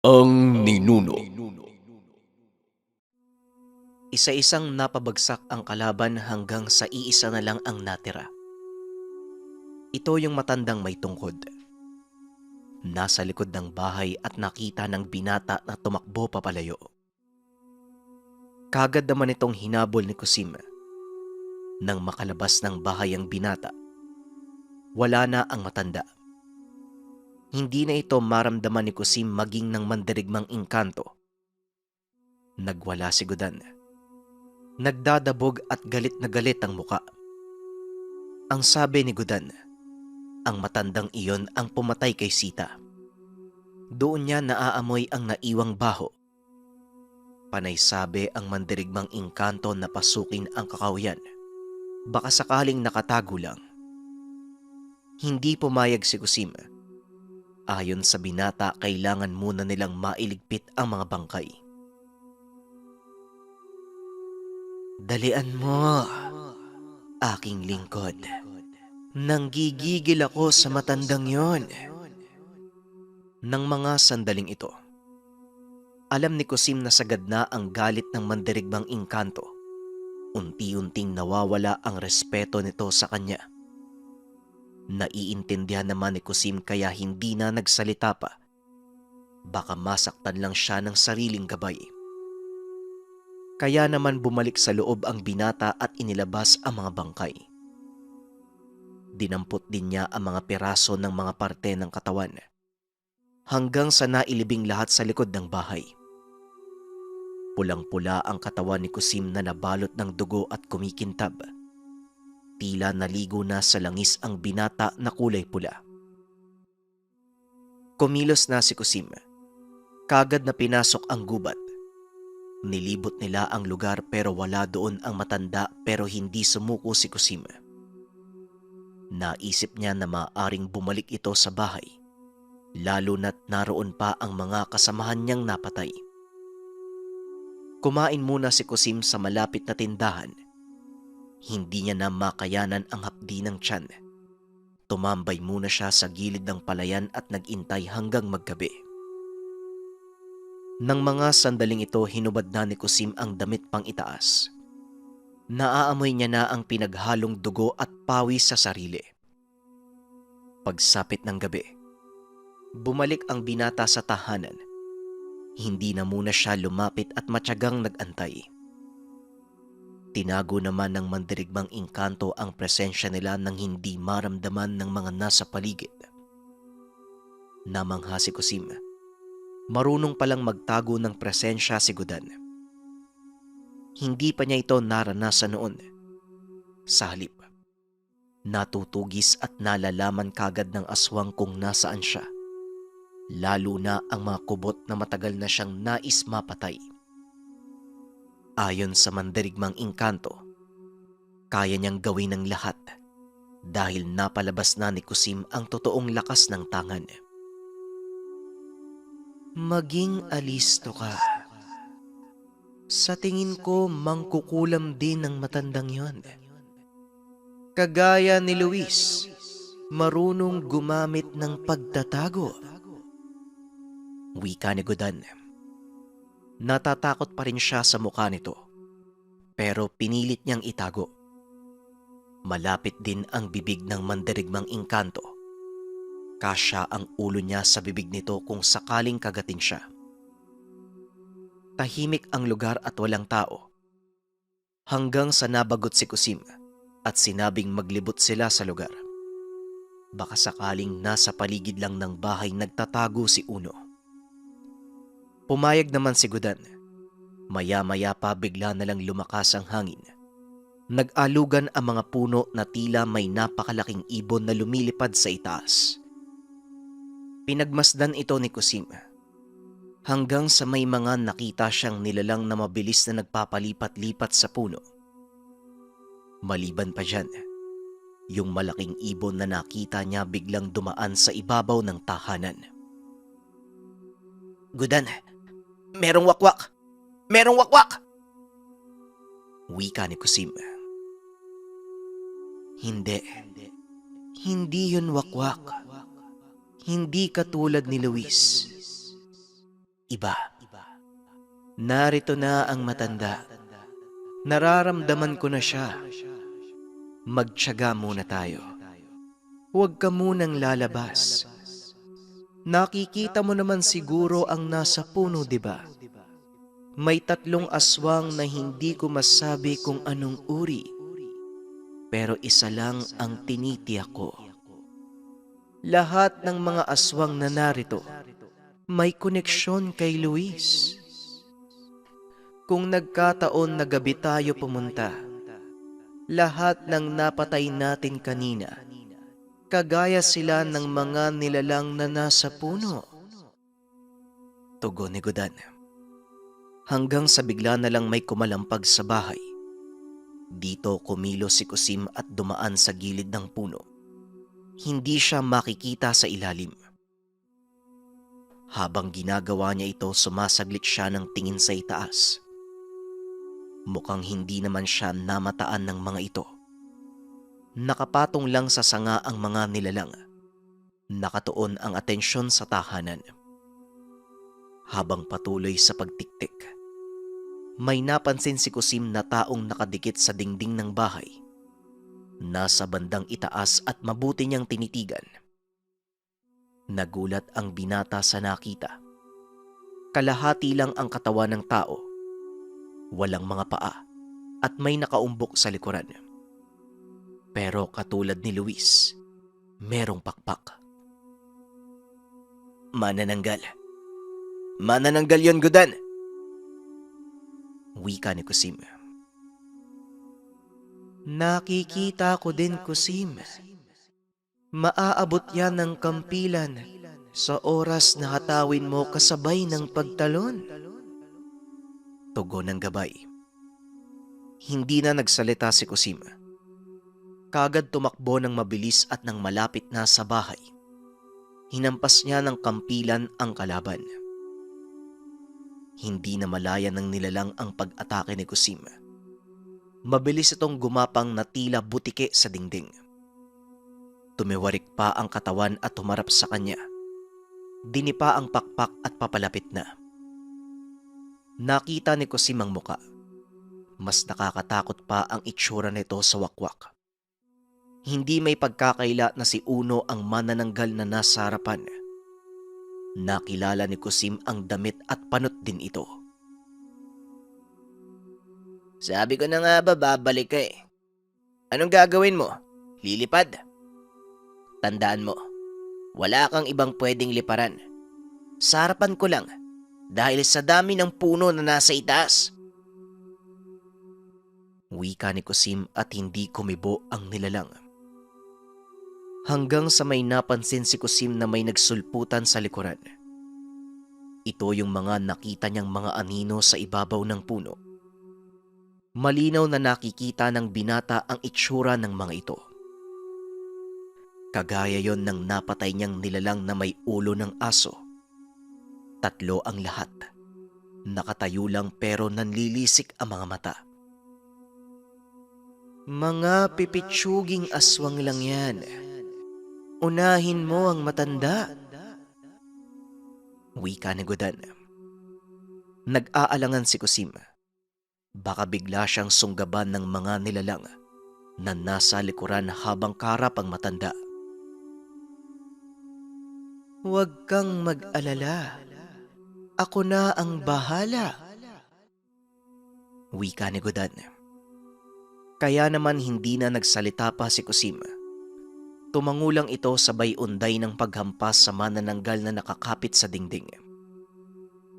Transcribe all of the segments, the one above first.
Ang ninuno. Isa-isang napabagsak ang kalaban hanggang sa iisa na lang ang natira. Ito yung matandang may tungkod. Nasa likod ng bahay at nakita ng binata na tumakbo papalayo. Kagad naman itong hinabol ni Kusim. Nang makalabas ng bahay ang binata, wala na ang matanda. Hindi na ito maramdaman ni Kusim maging ng mandirigmang engkanto. Nagwala si Gudan. Nagdadabog at galit na galit ang muka. Ang sabi ni Gudan, ang matandang iyon ang pumatay kay Sita. Doon niya naaamoy ang naiwang baho. Panay sabi ang mandirigmang engkanto na pasukin ang kakahuyan. Baka sakaling nakatago lang. Hindi pumayag si Kusim. Ayon sa binata, kailangan muna nilang mailigpit ang mga bangkay. Dalian mo, aking lingkod. Nanggigigil ako sa matandang yon. Nang mga sandaling ito, alam ni Kusim na sagad na ang galit ng mandirigmang engkanto. Unti-unting nawawala ang respeto nito sa kanya. Naiintindihan naman ni Kusim kaya hindi na nagsalita pa. Baka masaktan lang siya ng sariling gabay. Kaya naman bumalik sa loob ang binata at inilabas ang mga bangkay. Dinampot din niya ang mga piraso ng mga parte ng katawan hanggang sa nailibing lahat sa likod ng bahay. Pulang-pula ang katawan ni Kusim na nabalot ng dugo at kumikintab. Tila naligo na sa langis ang binata na kulay pula. Kumilos na si Kusim. Kagad na pinasok ang gubat. Nilibot nila ang lugar pero wala doon ang matanda pero hindi sumuko si Kusim. Naisip niya na maaaring bumalik ito sa bahay, lalo na't naroon pa ang mga kasamahan niyang napatay. Kumain muna si Kusim sa malapit na tindahan. Hindi niya na makayanan ang hapdi ng tiyan. Tumambay muna siya sa gilid ng palayan at nagintay hanggang maggabi. Nang mga sandaling ito, hinubad na ni Kusim ang damit pang itaas. Naaamoy niya na ang pinaghalong dugo at pawis sa sarili. Pagsapit ng gabi, bumalik ang binata sa tahanan. Hindi na muna siya lumapit at matyagang nag-antay. Tinago naman ng mandirigmang engkanto ang presensya nila nang hindi maramdaman ng mga nasa paligid. Namangha si Kusim. Marunong palang magtago ng presensya si Gudan. Hindi pa niya ito naranasan noon. Sa halip, natutugis at nalalaman kagad ng aswang kung nasaan siya. Lalo na ang mga kubot na matagal na siyang nais mapatay. Ayon sa mandirigmang engkanto, kaya niyang gawin ng lahat dahil napalabas na ni Kusim ang totoong lakas ng tangan. Maging alisto ka. Sa tingin ko, mangkukulam din ng matandang yon. Kagaya ni Luis, marunong gumamit ng pagtatago. Wika ni Gudan. Natatakot pa rin siya sa mukha nito, pero pinilit niyang itago. Malapit din ang bibig ng mandirigmang engkanto. Kasya ang ulo niya sa bibig nito kung sakaling kagatin siya. Tahimik ang lugar at walang tao. Hanggang sa nabagot si Kusim at sinabing maglibot sila sa lugar. Baka sakaling nasa paligid lang ng bahay nagtatago si Uno. Pumayag naman si Gudan. Maya-maya pa bigla na lang lumakas ang hangin. Nag-alugan ang mga puno na tila may napakalaking ibon na lumilipad sa itaas. Pinagmasdan ito ni Kusim. Hanggang sa may mga nakita siyang nilalang na mabilis na nagpapalipat-lipat sa puno. Maliban pa dyan, yung malaking ibon na nakita niya biglang dumaan sa ibabaw ng tahanan. Gudan, merong wakwak! Merong wakwak! Wika ni Kusim. Hindi. Hindi yun wakwak. Hindi katulad ni Luis. iba. Narito na ang matanda. Nararamdaman ko na siya. Magtiyaga muna tayo. Huwag ka munang lalabas. Nakikita mo naman siguro ang nasa puno, di ba? May 3 aswang na hindi ko masabi kung anong uri. Pero isa lang ang tinitiyak ko. Lahat ng mga aswang na narito may koneksyon kay Luis. Kung nagkataon na gabi tayo pumunta, lahat ng napatay natin kanina, kagaya sila ng mga nilalang na nasa puno. Tugon ni Godan. Hanggang sa bigla na lang may kumalampag sa bahay. Dito kumilos si Kusim at dumaan sa gilid ng puno. Hindi siya makikita sa ilalim. Habang ginagawa niya ito, sumasaglit siya ng tingin sa itaas. Mukhang hindi naman siya namataan ng mga ito. Nakapatong lang sa sanga ang mga nilalang. Nakatuon ang atensyon sa tahanan. Habang patuloy sa pagtiktik, may napansin si Kusim na taong nakadikit sa dingding ng bahay. Nasa bandang itaas at mabuti niyang tinitigan. Nagulat ang binata sa nakita. Kalahati lang ang katawan ng tao. Walang mga paa at may nakaumbok sa likuran. Pero katulad ni Luis, merong pakpak. Manananggal. Manananggal yon, Godan! Wika ni Kusim. Nakikita ko din, Kusim. Maaabot yan ng kampilan sa oras na hatawin mo kasabay ng pagtalon. Tugon ng gabay. Hindi na nagsalita si Kusim. Kagad tumakbo ng mabilis at nang malapit na sa bahay. Hinampas niya ng kampilan ang kalaban. Hindi na malaya ng nilalang ang pag-atake ni Kusim. Mabilis itong gumapang na tila butike sa dingding. Tumiwarik pa ang katawan at humarap sa kanya. Dinipa ang pakpak at papalapit na. Nakita ni Kusim ang muka. Mas nakakatakot pa ang itsura nito sa wakwak. Hindi may pagkakaila na si Uno ang manananggal na nasa harapan. Nakilala ni Kusim ang damit at panot din ito. Sabi ko na nga ba babalik ka eh. Anong gagawin mo? Lilipad? Tandaan mo, wala kang ibang pwedeng liparan. Sa harapan ko lang dahil sa dami ng puno na nasa itaas. Wika ni Kusim at hindi kumibo ang nilalang. Hanggang sa may napansin si Kusim na may nagsulputan sa likuran. Ito yung mga nakita niyang mga anino sa ibabaw ng puno. Malinaw na nakikita ng binata ang itsura ng mga ito. Kagaya yon ng napatay niyang nilalang na may ulo ng aso. 3 ang lahat. Nakatayo lang pero nanlilisik ang mga mata. Mga pipitsuging aswang lang yan. Unahin mo ang matanda. Wika ni Godan. Nag-aalangan si Kusim. Baka bigla siyang sunggaban ng mga nilalang na nasa likuran habang kaharap ang matanda. Huwag kang mag-alala. Ako na ang bahala. Wika ni Godan. Kaya naman hindi na nagsalita pa si Kusim. Tumangulang ito sabay unday ng paghampas sa manananggal na nakakapit sa dingding.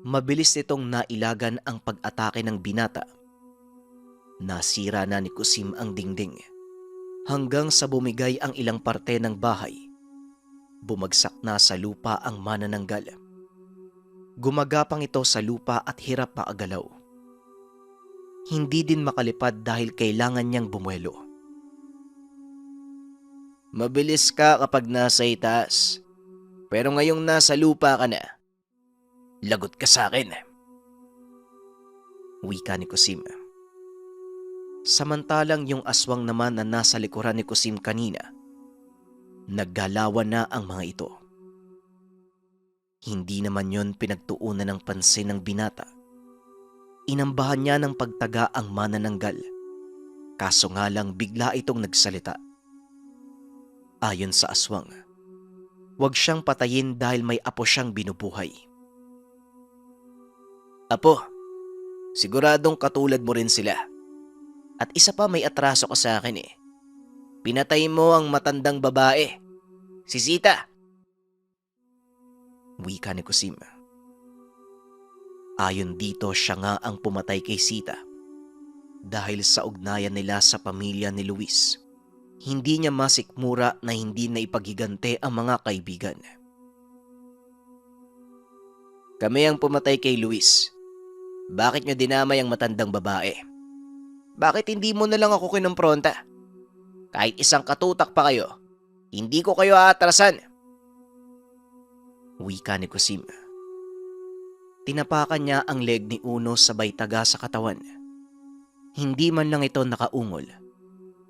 Mabilis itong nailagan ang pag-atake ng binata. Nasira na ni Kusim ang dingding hanggang sa bumigay ang ilang parte ng bahay. Bumagsak na sa lupa ang manananggal. Gumagapang ito sa lupa at hirap maagalaw. Hindi din makalipad dahil kailangan niyang bumuelo. Mabilis ka kapag nasa itaas. Pero ngayong nasa lupa ka na, lagot ka sa akin. Wika ni Kusim. Samantalang yung aswang naman na nasa likuran ni Kusim kanina, naggalawan na ang mga ito. Hindi naman yon pinagtuunan ng pansin ng binata. Inambahan niya ng pagtaga ang manananggal. Kaso nga lang bigla itong nagsalita. Ayon sa aswang, huwag siyang patayin dahil may apo siyang binubuhay. Apo, siguradong katulad mo rin sila. At isa pa, may atraso ka sa akin eh. Pinatay mo ang matandang babae, si Sita. Wika ni Kusim. Ayon dito, siya nga ang pumatay kay Sita. Dahil sa ugnayan nila sa pamilya ni Luis, hindi niya masikmura na hindi na ipaghigante ang mga kaibigan. Kami ang pumatay kay Luis. Bakit niyo dinamay ang matandang babae? Bakit hindi mo na lang ako kinumpronta? Kahit isang katutak pa kayo, hindi ko kayo aatrasan. Wika ni Kusim. Tinapakan niya ang leg ni Uno sabay taga sa katawan. Hindi man lang ito nakaungol.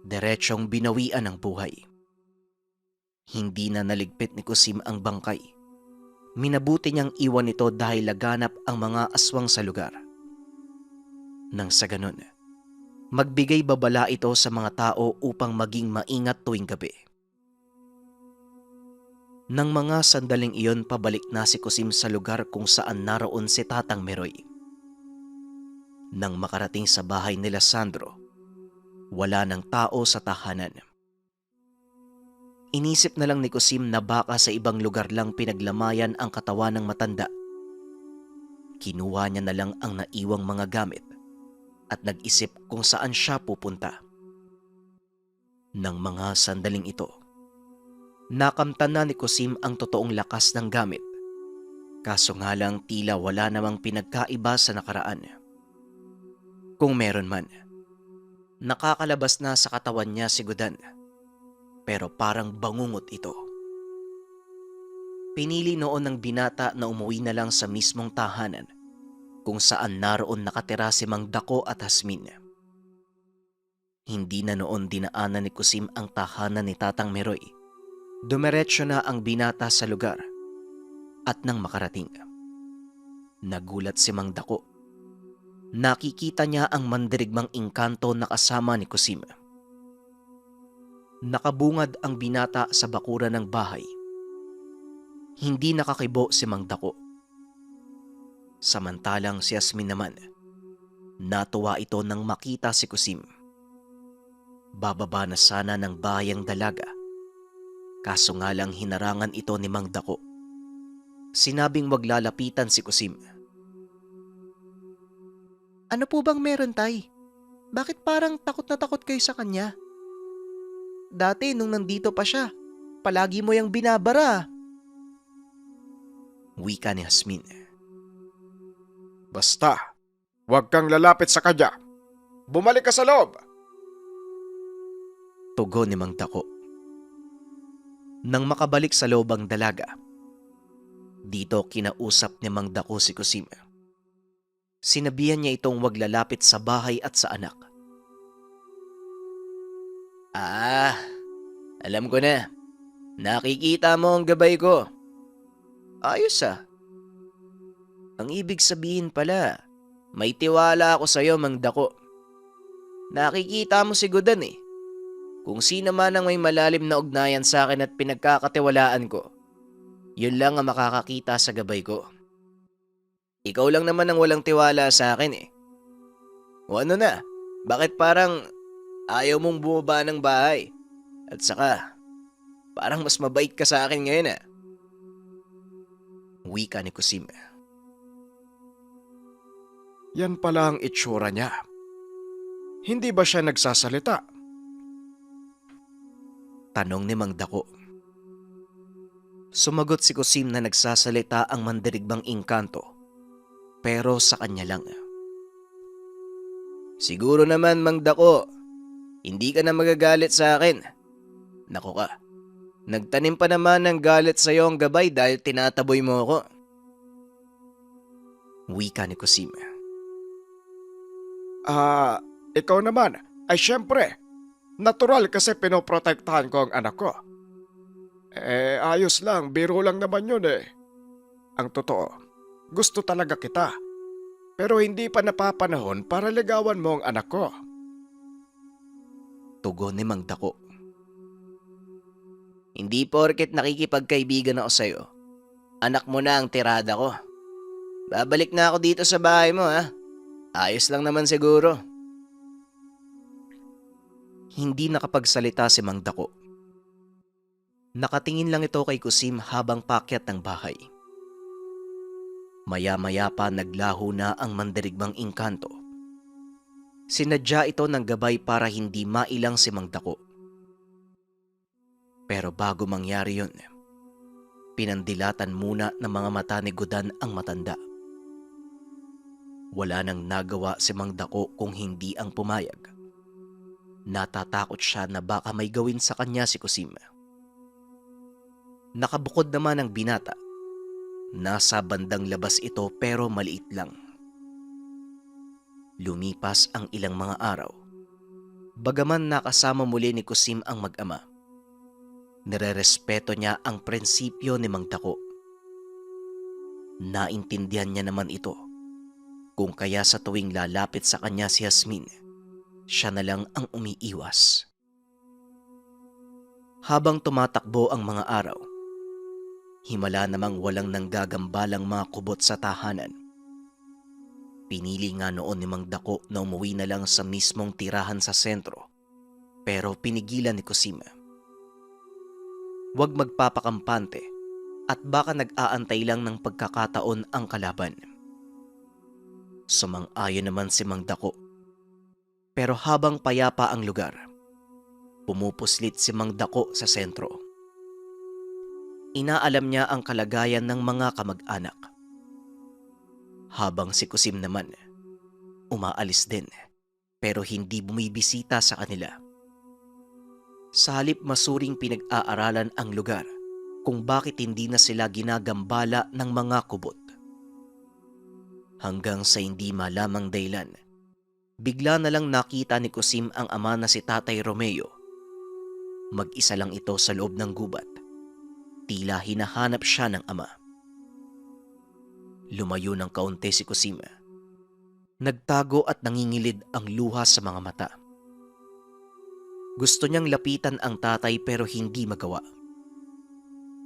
Diretsyong binawian ng buhay. Hindi na naligpit ni Kusim ang bangkay. Minabuti niyang iwan ito dahil laganap ang mga aswang sa lugar. Nang sa ganun, magbigay babala ito sa mga tao upang maging maingat tuwing gabi. Nang mga sandaling iyon, pabalik na si Kusim sa lugar kung saan naroon si Tatang Meroy. Nang makarating sa bahay nila Sandro, wala ng tao sa tahanan. Inisip na lang ni Kusim na baka sa ibang lugar lang pinaglamayan ang katawan ng matanda. Kinuha niya na lang ang naiwang mga gamit at nag-isip kung saan siya pupunta. Nang mga sandaling ito, nakamtan na ni Kusim ang totoong lakas ng gamit. Kaso nga lang tila wala namang pinagkaiba sa nakaraan. Kung meron man, nakakalabas na sa katawan niya si Gudan. Pero parang bangungot ito. Pinili noon ng binata na umuwi na lang sa mismong tahanan kung saan naroon nakatira si Mang Dako at Hasmin. Hindi na noon dinaanan ni Kusim ang tahanan ni Tatang Meroy. Dumiretso na ang binata sa lugar at nang makarating, nagulat si Mang Dako. Nakikita niya ang mandirigmang engkanto na kasama ni Kusim. Nakabungad ang binata sa bakuran ng bahay. Hindi nakakibo si Mang Dako. Samantalang si Yasmin naman, natuwa ito nang makita si Kusim. Bababa na sana ng bahay ang dalaga. Kaso nga lang hinarangan ito ni Mang Dako. Sinabing wag lalapitan si Kusim. Ano po bang meron, Tay? Bakit parang takot na takot kayo sa kanya? Dati nung nandito pa siya, palagi mo yung binabara. Wika ni Hasmin. Basta, huwag kang lalapit sa kanya. Bumalik ka sa loob. Tugon ni Mang Dako. Nang makabalik sa loob ang dalaga, dito kinausap ni Mang Dako si Kusim. Sinabihan niya itong wag lalapit sa bahay at sa anak. Alam ko na. Nakikita mo ang gabay ko. Ayos ah. Ang ibig sabihin pala, may tiwala ako sa'yo, Mang Dako. Nakikita mo si Gudan eh. Kung sino man ang may malalim na ugnayan sa akin at pinagkakatiwalaan ko, yun lang ang makakakita sa gabay ko. Ikaw lang naman ang walang tiwala sa akin eh. O ano na, bakit parang ayaw mong bumaba ng bahay? At saka, parang mas mabait ka sa akin ngayon ah. Wika ni Kusim. Yan pala ang itsura niya. Hindi ba siya nagsasalita? Tanong ni Mang Dako. Sumagot si Kusim na nagsasalita ang mandirigmang engkanto, pero sa kanya lang. Siguro naman, Mang Dako, hindi ka na magagalit sa akin. Naku ka, nagtanim pa naman ng galit sa'yo ang gabay dahil tinataboy mo ako. Wika ni Kusim. Ikaw naman, ay syempre, natural kasi pinoprotektahan ko ang anak ko. Ayos lang, biro lang naman yun eh. Ang totoo, gusto talaga kita. Pero hindi pa napapanahon para ligawan mo ang anak ko. Tugon ni Mang Dako. Hindi porket nakikipagkaibigan ako sa'yo, anak mo na ang tirada ko. Babalik na ako dito sa bahay mo ha. Ayos lang naman siguro. Hindi nakapagsalita si Mang Dako. Nakatingin lang ito kay Kusim habang paakyat ng bahay. Maya-maya pa naglaho na ang mandirigmang engkanto. Sinadya ito ng gabay para hindi mailang si Mang Dako. Pero bago mangyari yun, pinandilatan muna ng mga mata ni Gudan ang matanda. Wala nang nagawa si Mang Dako kung hindi ang pumayag. Natatakot siya na baka may gawin sa kanya si Kusim. Nakabukod naman ang binata. Nasa bandang labas ito pero maliit lang. Lumipas ang ilang mga araw. Bagaman nakasama muli ni Kusim ang mag-ama, nirerespeto niya ang prinsipyo ni Mang Dako. Naintindihan niya naman ito, kung kaya sa tuwing lalapit sa kanya si Yasmin, siya na lang ang umiiwas. Habang tumatakbo ang mga araw, himala namang walang nanggagambalang mga kubot sa tahanan. Pinili nga noon ni Mang Dako na umuwi na lang sa mismong tirahan sa sentro, pero pinigilan ni Kusim. Huwag magpapakampante at baka nag-aantay lang ng pagkakataon ang kalaban. Sumang-ayon naman si Mang Dako. Pero habang payapa ang lugar, pumupuslit si Mang Dako sa sentro. Inaalam niya ang kalagayan ng mga kamag-anak. Habang si Kusim naman, umaalis din pero hindi bumibisita sa kanila. Sa halip masuring pinag-aaralan ang lugar kung bakit hindi na sila ginagambala ng mga kubot. Hanggang sa hindi malamang dahilan, bigla na lang nakita ni Kusim ang ama na si Tatay Romeo. Mag-isa lang ito sa loob ng gubat. Tila hinahanap siya ng ama. Lumayo ng kaunti si Kusim. Nagtago at nangingilid ang luha sa mga mata. Gusto niyang lapitan ang tatay pero hindi magawa.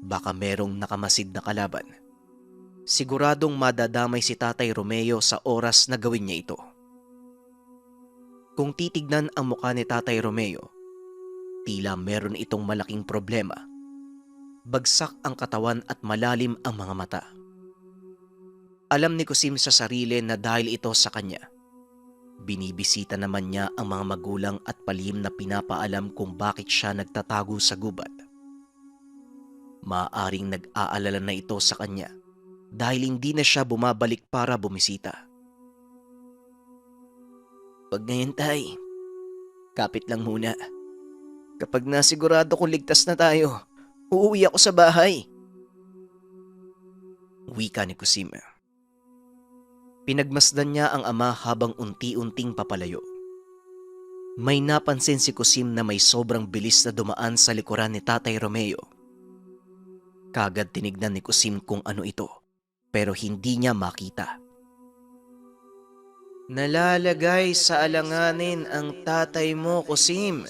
Baka merong nakamasid na kalaban. Siguradong madadamay si Tatay Romeo sa oras na gawin niya ito. Kung titignan ang mukha ni Tatay Romeo, tila meron itong malaking problema. Bagsak ang katawan at malalim ang mga mata. Alam ni Kusim sa sarili na dahil ito sa kanya, binibisita naman niya ang mga magulang at palihim na pinapaalam kung bakit siya nagtatago sa gubat. Maaaring nag-aalala na ito sa kanya dahil hindi na siya bumabalik para bumisita. Pag ngayon tay, kapit lang muna. Kapag nasigurado kong ligtas na tayo, uuwi ako sa bahay. Wika ni Kusim. Pinagmasdan niya ang ama habang unti-unting papalayo. May napansin si Kusim na may sobrang bilis na dumaan sa likuran ni Tatay Romeo. Kagad tinignan ni Kusim kung ano ito, pero hindi niya makita. Nalalagay sa alanganin ang tatay mo, Kusim.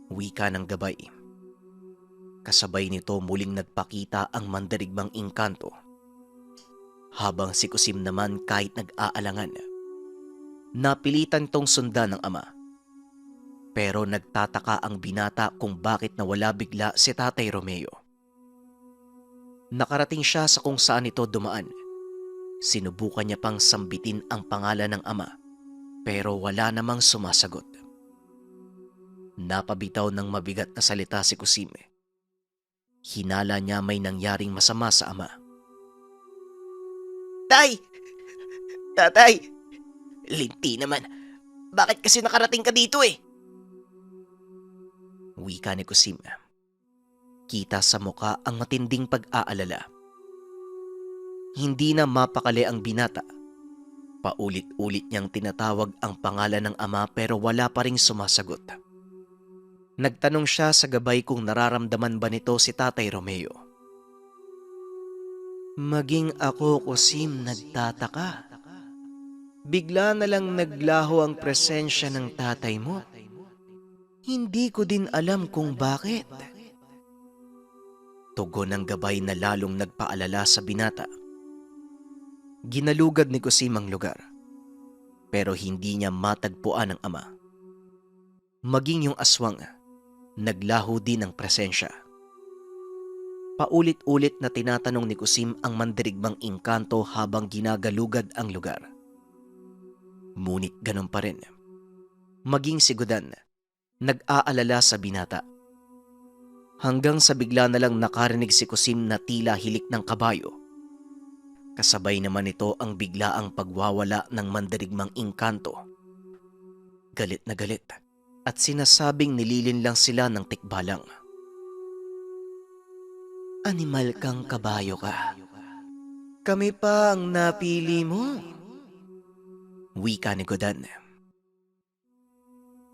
Wika ng gabay. Kasabay nito muling nagpakita ang mandirigmang engkanto. Habang si Kusim naman kahit nag-aalangan, napilitan tong sundan ng ama. Pero nagtataka ang binata kung bakit nawala bigla si Tatay Romeo. Nakarating siya sa kung saan ito dumaan. Sinubukan niya pang sambitin ang pangalan ng ama, pero wala namang sumasagot. Napabitaw ng mabigat na salita si Kusim. Hinala niya may nangyaring masama sa ama. Tay! Tatay! Linti naman. Bakit kasi nakarating ka dito eh? Wika ni Kusim. Kita sa muka ang matinding pag-aalala. Hindi na mapakali ang binata. Paulit-ulit niyang tinatawag ang pangalan ng ama pero wala pa ring sumasagot. Nagtanong siya sa gabay kung nararamdaman ba nito si Tatay Romeo. Maging ako, Kusim, nagtataka. Bigla na lang naglaho ang presensya ng tatay mo. Hindi ko din alam kung bakit. Tugon ng gabay na lalong nagpaalala sa binata. Ginalugad ni Kusim ang lugar, pero hindi niya matagpuan ang ama. Maging yung aswang, naglaho din ang presensya. Paulit-ulit na tinatanong ni Kusim ang mandirigmang engkanto habang ginagalugad ang lugar. Ngunit ganun pa rin. Maging si Gudan, nag-aalala sa binata. Hanggang sa bigla na lang nakarinig si Kusim na tila hilik ng kabayo. Kasabay naman ito ang biglaang pagwawala ng mandirigmang engkanto. Galit na galit at sinasabing nililin lang sila ng tikbalang. Animal kang kabayo ka. Kami pa ang napili mo. Wika ni Godan.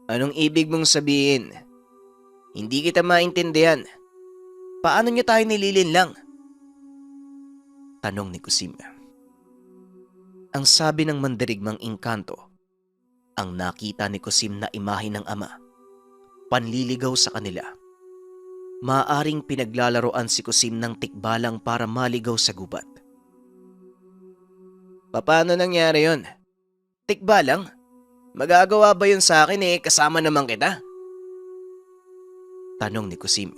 Anong ibig mong sabihin? Hindi kita maintindihan. Paano niyo tayo nililin lang? Tanong ni Kusim. Ang sabi ng mandirigmang engkanto, ang nakita ni Kusim na imahe ng ama, panliligaw sa kanila. Maaring pinaglalaroan si Kusim ng tikbalang para maligaw sa gubat. Paano nangyari yon? Tikbalang? Magagawa ba yun sa akin kasama naman kita? Tanong ni Kusim.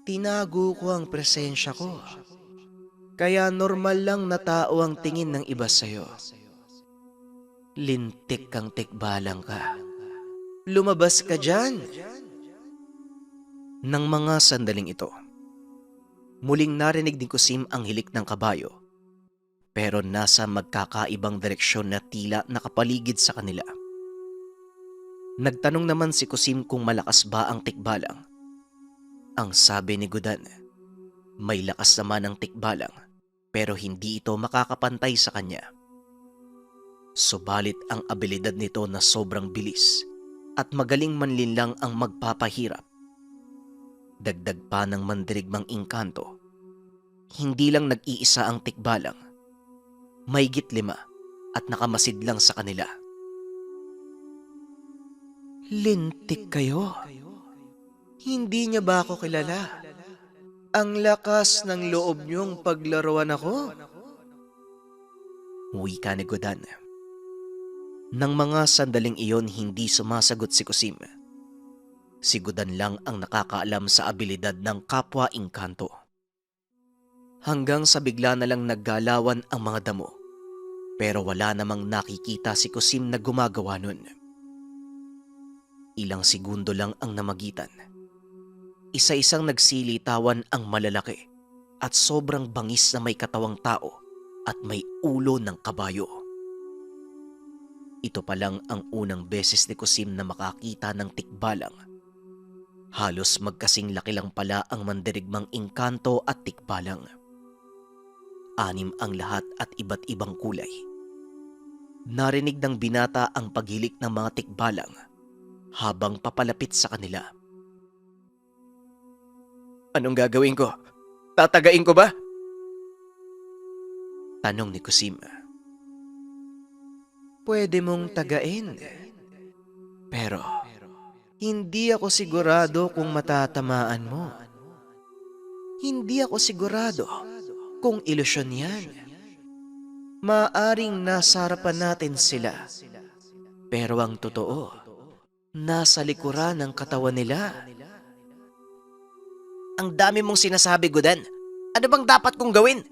Tinago ko ang presensya ko. Kaya normal lang na tao ang tingin ng iba sa'yo. Lintik kang tikbalang ka. Lumabas ka dyan. Nang mga sandaling ito, muling narinig ni Kusim ang hilik ng kabayo, pero nasa magkakaibang direksyon na tila nakapaligid sa kanila. Nagtanong naman si Kusim kung malakas ba ang tikbalang. Ang sabi ni Gudan, may lakas naman ang tikbalang pero hindi ito makakapantay sa kanya. Subalit ang abilidad nito na sobrang bilis at magaling manlinlang ang magpapahirap. Dagdag pa ng mandirigmang engkanto, hindi lang nag-iisa ang tikbalang, mahigit 5 at nakamasid lang sa kanila. Lintik kayo. Hindi niya ba ako kilala? Ang lakas ng loob niyong paglaruan ako. Wika ni Godan. Nang mga sandaling iyon hindi sumasagot si Kusim. Si Godan lang ang nakakaalam sa abilidad ng kapwa engkanto. Hanggang sa bigla na lang naggalawan ang mga damo. Pero wala namang nakikita si Kusim na gumagawa nun. Ilang segundo lang ang namagitan. Isa-isang nagsilitawan ang malalaki at sobrang bangis na may katawang tao at may ulo ng kabayo. Ito pa lang ang unang beses ni Kusim na makakita ng tikbalang. Halos magkasing laki lang pala ang mandirigmang engkanto at tikbalang. 6 ang lahat at iba't ibang kulay. Narinig ng binata ang paghilik ng mga tikbalang habang papalapit sa kanila. Anong gagawin ko? Tatagain ko ba? Tanong ni Kusim. Pwede mong tagain. Pero hindi ako sigurado kung matatamaan mo. Hindi ako sigurado kung ilusyon yan. Maaring nasa harapan natin sila. Pero ang totoo, nasa likuran ng katawan nila. Ang dami mong sinasabi, Gudan. Ano bang dapat kong gawin?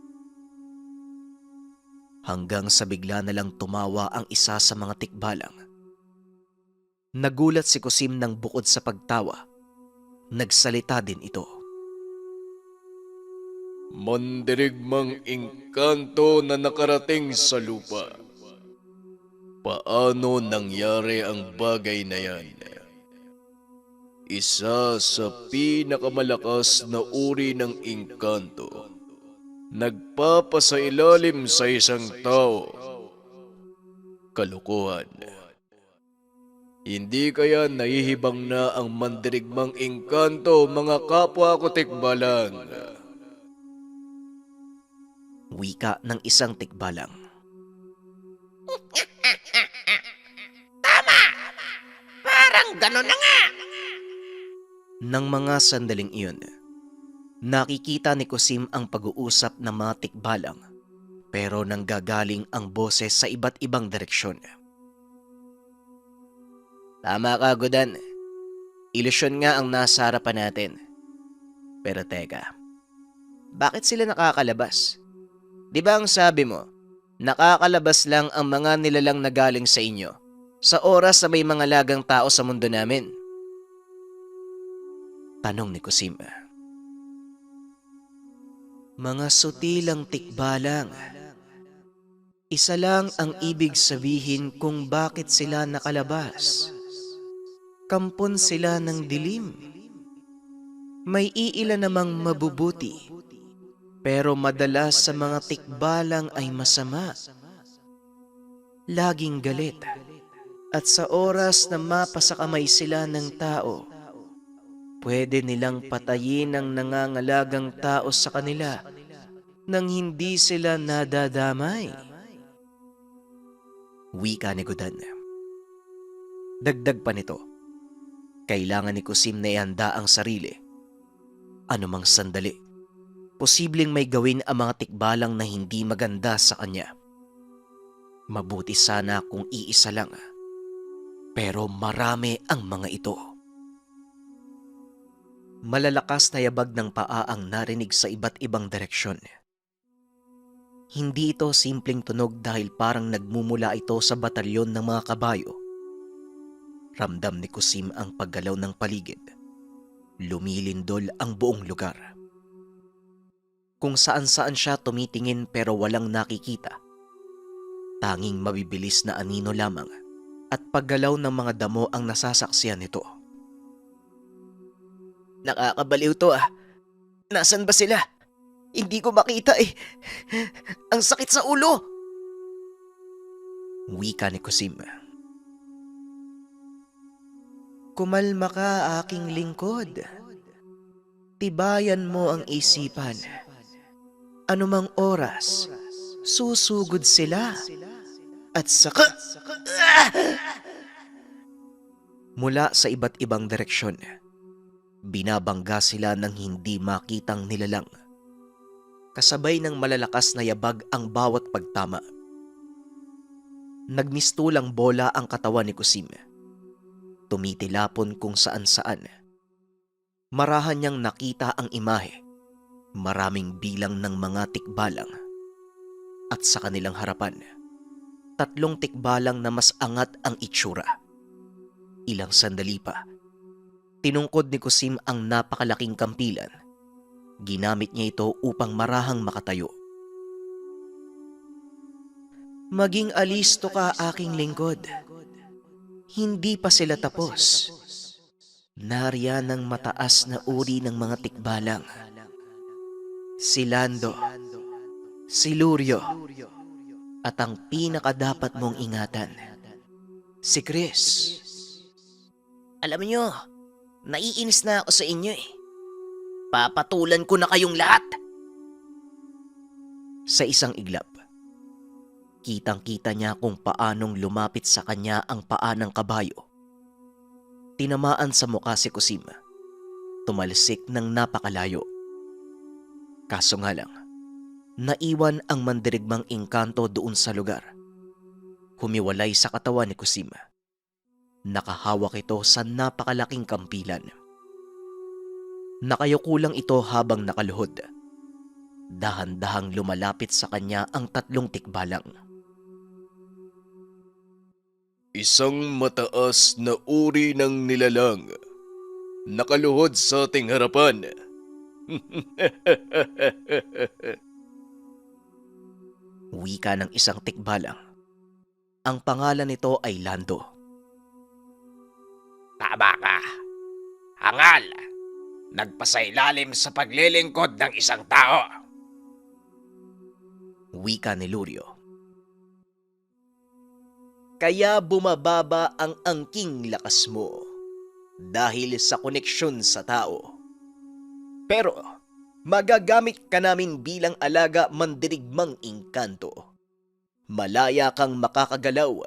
Hanggang sa bigla na lang tumawa ang isa sa mga tikbalang. Nagulat si Kusim nang bukod sa pagtawa, nagsalita din ito. Mandirigmang engkanto na nakarating sa lupa. Paano nangyari ang bagay na yan? Isa sa pinakamalakas na uri ng engkanto. Nagpapasailalim sa isang tao. Kalokohan. Hindi kaya nahihibang na ang mandirigmang engkanto, mga kapwa ko tikbalang? Wika ng isang tikbalang. Parang gano'n na nga. Nang mga sandaling iyon, nakikita ni Kusim ang pag-uusap ng mga tikbalang pero nanggagaling ang boses sa iba't ibang direksyon. Tama ka, Godan. Ilusyon nga ang nasa harapan natin. Pero teka, bakit sila nakakalabas? Di ba ang sabi mo, nakakalabas lang ang mga nilalang na galing sa inyo sa oras na may mga lagang tao sa mundo namin? Tanong ni Kusim. Mga sutilang tikbalang. Isa lang ang ibig sabihin kung bakit sila nakalabas. Kampon sila ng dilim. May iilan namang mabubuti, pero madalas sa mga tikbalang ay masama. Laging galit, at sa oras na mapasakamay sila ng tao, pwede nilang patayin ang nangangalagang tao sa kanila nang hindi sila nadadamay. Wika ni Godan. Dagdag pa nito, kailangan ni Kusim na ihanda ang sarili. Anumang sandali, posibleng may gawin ang mga tikbalang na hindi maganda sa kanya. Mabuti sana kung iisa lang, pero marami ang mga ito. Malalakas na yabag ng paa ang narinig sa iba't ibang direksyon. Hindi ito simpleng tunog dahil parang nagmumula ito sa batalyon ng mga kabayo. Ramdam ni Kusim ang paggalaw ng paligid. Lumilindol ang buong lugar. Kung saan-saan siya tumitingin pero walang nakikita. Tanging mabibilis na anino lamang at paggalaw ng mga damo ang nasasaksiyan nito. Nakakabaliw to ah. Nasaan ba sila? Hindi ko makita eh. Ang sakit sa ulo. Wika ni Kusim. Kumalma ka, aking lingkod. Tibayan mo ang isipan. Anumang oras, susugod sila. At saka... Mula sa iba't ibang direksyon, binabangga sila ng hindi makitang nilalang. Kasabay ng malalakas na yabag ang bawat pagtama. Nagmistulang bola ang katawan ni Kusim. Tumitilapon kung saan-saan. Marahan niyang nakita ang imahe, maraming bilang ng mga tikbalang. At sa kanilang harapan, 3 tikbalang na mas angat ang itsura. Ilang sandali pa, tinungkod ni Kusim ang napakalaking kampilan. Ginamit niya ito upang marahang makatayo. Maging alisto ka, aking lingkod. Hindi pa sila tapos. Nariyan ang mataas na uri ng mga tikbalang. Si Lando, si Lurio, at ang pinakadapat mong ingatan, si Chris. Alam niyo, naiinis na ako sa inyo eh. Papatulan ko na kayong lahat. Sa isang iglap, kitang-kita niya kung paanong lumapit sa kanya ang paa ng kabayo. Tinamaan sa mukha si Kusim. Tumalsik ng napakalayo. Kaso nga lang, naiwan ang mandirigmang engkanto doon sa lugar. Humiwalay sa katawan ni Kusim. Nakahawak ito sa napakalaking kampilan. Nakayuko lang ito habang nakaluhod. Dahan-dahang lumalapit sa kanya ang 3 tikbalang. Isang mataas na uri ng nilalang. Nakaluhod sa ating harapan. Wika ng isang tikbalang. Ang pangalan nito ay Lando. Tama ka. Hangal. Nagpasailalim sa paglilingkod ng isang tao. Wika ni Lurio. Kaya bumababa ang angking lakas mo dahil sa koneksyon sa tao. Pero Magagamit ka namin bilang alaga mandirigmang engkanto. Malaya kang makakagalaw,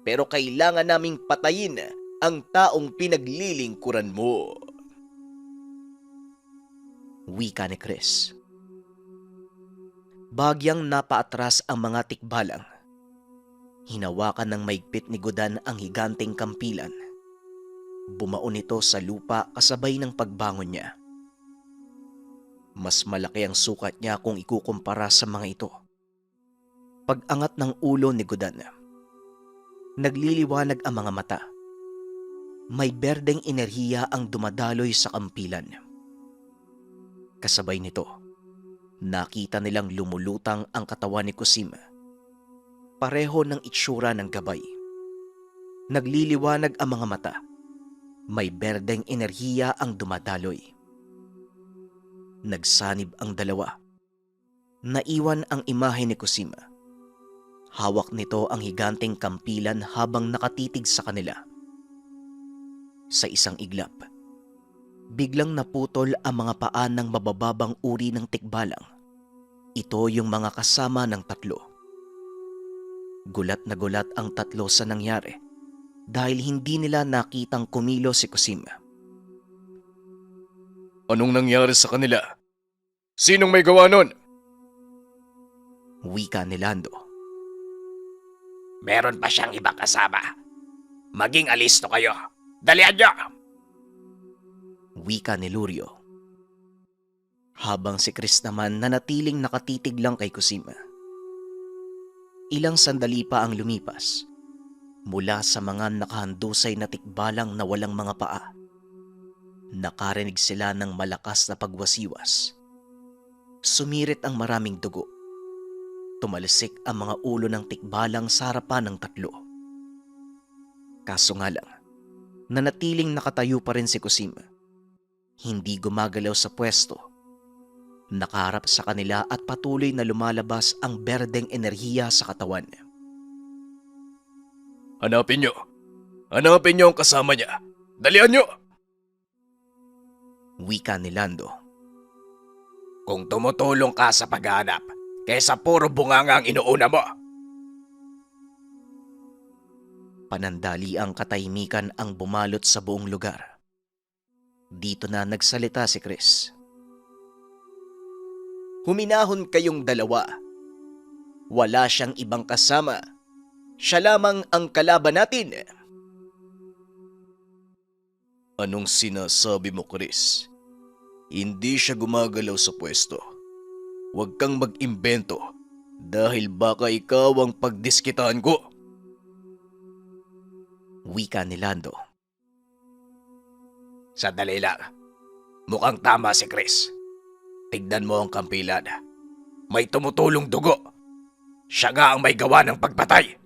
pero kailangan naming patayin ang taong pinaglilingkuran mo. Wika ni Chris. Bagyang napaatras ang mga tikbalang. Hinawakan ng maigpit ni Godan ang higanteng kampilan. Bumaon ito sa lupa kasabay ng pagbangon niya. Mas malaki ang sukat niya kung ikukumpara sa mga ito. Pag-angat ng ulo ni Godan, nagliliwanag ang mga mata. May berdeng enerhiya ang dumadaloy sa kampilan. Kasabay nito, nakita nilang lumulutang ang katawan ni Kusim. Pareho ng itsura ng gabay. Nagliliwanag ang mga mata. May berdeng enerhiya ang dumadaloy. Nagsanib ang dalawa. Naiwan ang imahe ni Kusim. Hawak nito ang higanteng kampilan habang nakatitig sa kanila. Sa isang iglap, biglang naputol ang mga paa ng mabababang uri ng tikbalang. Ito yung mga kasama ng tatlo. Gulat na gulat ang tatlo sa nangyari dahil hindi nila nakitang kumilo si Kusim. Anong nangyari sa kanila? Sinong may gawa nun? Wika ni Lando. Meron pa siyang ibang kasama. Maging alisto kayo. Dalian niyo! Wika ni Lurio. Habang si Chris naman nanatiling nakatitig lang kay Kusim. Ilang sandali pa ang lumipas mula sa mga nakahandusay na tikbalang na walang mga paa. Nakarinig sila ng malakas na pagwasiwas. Sumirit ang maraming dugo. Tumalsik ang mga ulo ng tikbalang sa harapan ng tatlo. Kaso nga lang, nanatiling nakatayo pa rin si Kusim. Hindi gumagalaw sa pwesto. Nakaharap sa kanila at patuloy na lumalabas ang berdeng enerhiya sa katawan. Hanapin niyo. Hanapin niyo ang kasama niya. Dalian niyo! Wika ni Lando. Kung tumutulong ka sa paghahanap, kaysa puro bunganga ang inuuna mo. Panandali ang katahimikan ang bumalot sa buong lugar. Dito na nagsalita si Chris. Huminahon kayong dalawa. Wala siyang ibang kasama. Siya lamang ang kalaban natin. Anong sinasabi mo, Chris? Hindi siya gumagalaw sa pwesto. Huwag kang mag-imbento dahil baka ikaw ang pagdiskitahan ko. Wika ni Lando. Sandali lang. Mukhang tama si Chris. Tignan mo ang kampilan. May tumutulong dugo. Siya nga ang may gawa ng pagpatay.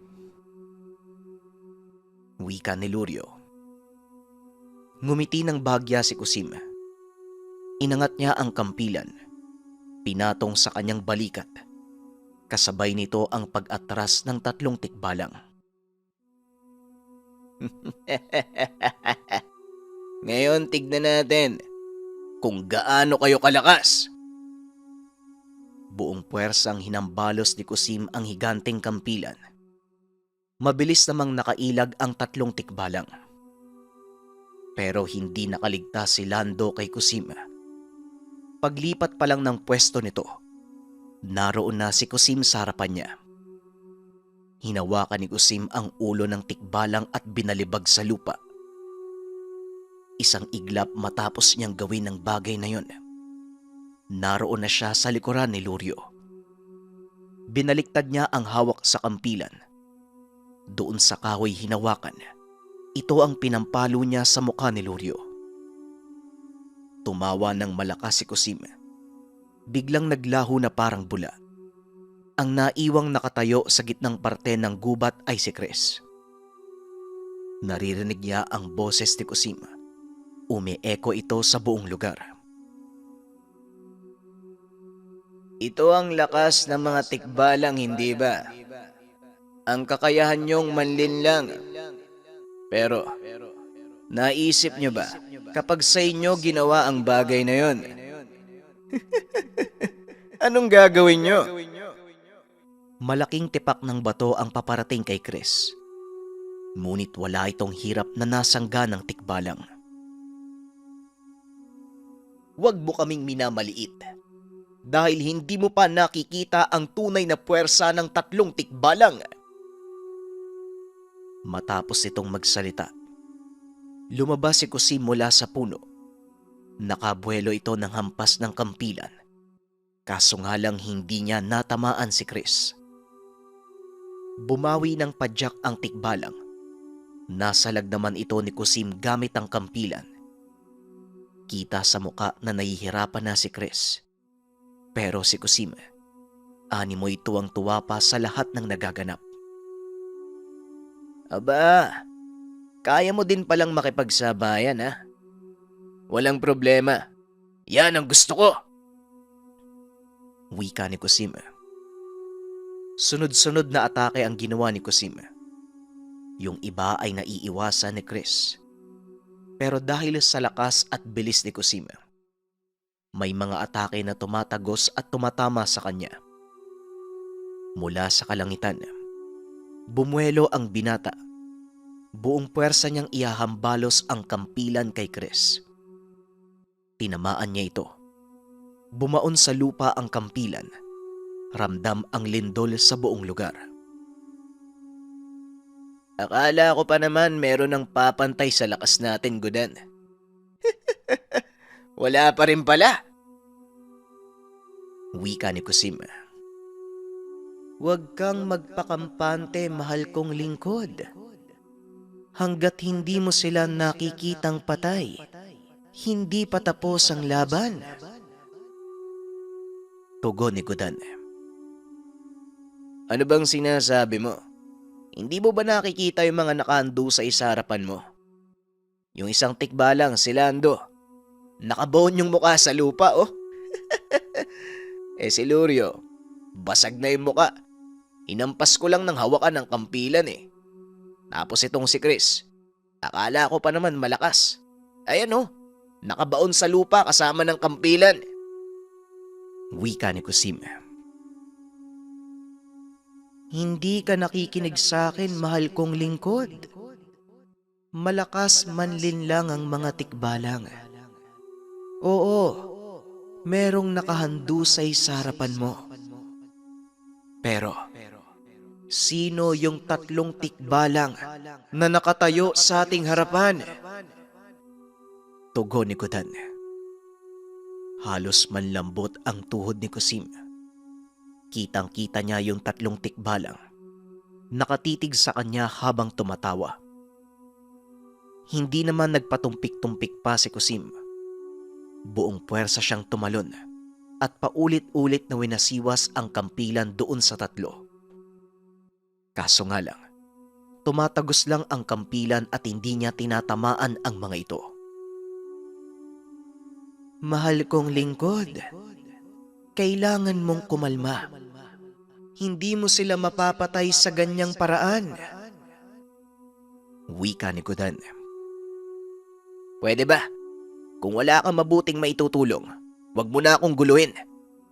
Wika ni Lurio. Ngumiti ng bagya si Kusim. Inangat niya ang kampilan. Pinatong sa kanyang balikat. Kasabay nito ang pag-atras ng tatlong tikbalang. Ngayon tignan natin kung gaano kayo kalakas. Buong puwersang hinambalos ni Kusim ang higanteng kampilan. Mabilis namang nakailag ang tatlong tikbalang. Pero hindi nakaligtas si Lando kay Kusim. Paglipat pa lang ng pwesto nito, naroon na si Kusim sa harapan niya. Hinawakan ni Kusim ang ulo ng tikbalang at binalibag sa lupa. Isang iglap matapos niyang gawin ang bagay na yon. Naroon na siya sa likuran ni Lurio. Binaliktad niya ang hawak sa kampilan. Doon sa kahoy hinawakan, ito ang pinampalo niya sa mukha ni Lurio. Tumawa ng malakas si Kusim. Biglang naglaho na parang bula. Ang naiwang nakatayo sa gitnang parte ng gubat ay si Chris. Naririnig niya ang boses ni Kusim. Umi-echo ito sa buong lugar. Ito ang lakas ng mga tikbalang, hindi ba? Ang kakayahan niyong manlinlang. Pero, naisip niyo ba, kapag sa inyo ginawa ang bagay na yon, Anong gagawin nyo? Malaking tipak ng bato ang paparating kay Chris. Ngunit wala itong hirap na nasangga ng tikbalang. Huwag mo kaming minamaliit. Dahil hindi mo pa nakikita ang tunay na puwersa ng 3 tikbalang. Matapos itong magsalita, lumabas si Kusim mula sa puno. Nakabuelo ito ng hampas ng kampilan. Kaso nga lang hindi niya natamaan si Chris. Bumawi ng padyak ang tikbalang. Nasalag naman ito ni Kusim gamit ang kampilan. Kita sa muka na nahihirapan na si Chris. Pero si Kusim, animoy tuwang-tuwa pa sa lahat ng nagaganap. Aba, kaya mo din palang makipagsabayan ha? Walang problema. Yan ang gusto ko. Wika ni Kusim. Sunod-sunod na atake ang ginawa ni Kusim. Yung iba ay naiiwasan ni Chris. Pero dahil sa lakas at bilis ni Kusim, may mga atake na tumatagos at tumatama sa kanya. Mula sa kalangitan, bumuelo ang binata. Buong puwersa niyang ihahambalos ang kampilan kay Chris. Tinamaan niya ito. Bumaon sa lupa ang kampilan. Ramdam ang lindol sa buong lugar. Akala ko pa naman meron ng papantay sa lakas natin, Gudan. Wala pa rin pala. Wika ni Kusim. Huwag kang magpakampante, mahal kong lingkod. Hanggat hindi mo sila nakikitang patay, hindi pa tapos ang laban. Tugon ni Gudan. Ano bang sinasabi mo? Hindi mo ba nakikita yung mga nakaando sa harapan mo? Yung isang tikbalang si Lando. Nakabaon yung mukha sa lupa, oh. Si Lurio, basag na yung mukha. Inampas ko lang ng hawakan ng kampilan eh. Tapos itong si Chris, akala ko pa naman malakas. Ayan oh, nakabaon sa lupa kasama ng kampilan. Wika ni Kusim. Hindi ka nakikinig sa akin, mahal kong lingkod. Malakas manlin lang ang mga tikbalang. Oo, merong nakahandusay sa harapan mo. Pero, sino yung 3 tikbalang na nakatayo sa ating harapan? Tugon ni Gudan. Halos manlambot ang tuhod ni Kusim. Kitang-kita niya yung 3 tikbalang. Nakatitig sa kanya habang tumatawa. Hindi naman nagpatumpik-tumpik pa si Kusim. Buong puwersa siyang tumalon at paulit-ulit na winasiwas ang kampilan doon sa 3. Kaso nga lang, tumatagos lang ang kampilan at hindi niya tinatamaan ang mga ito. Mahal kong lingkod, kailangan mong kumalma. Hindi mo sila mapapatay sa ganyang paraan. Wika ni Gudan. Pwede ba? Kung wala kang mabuting maitutulong, wag mo na akong guluhin.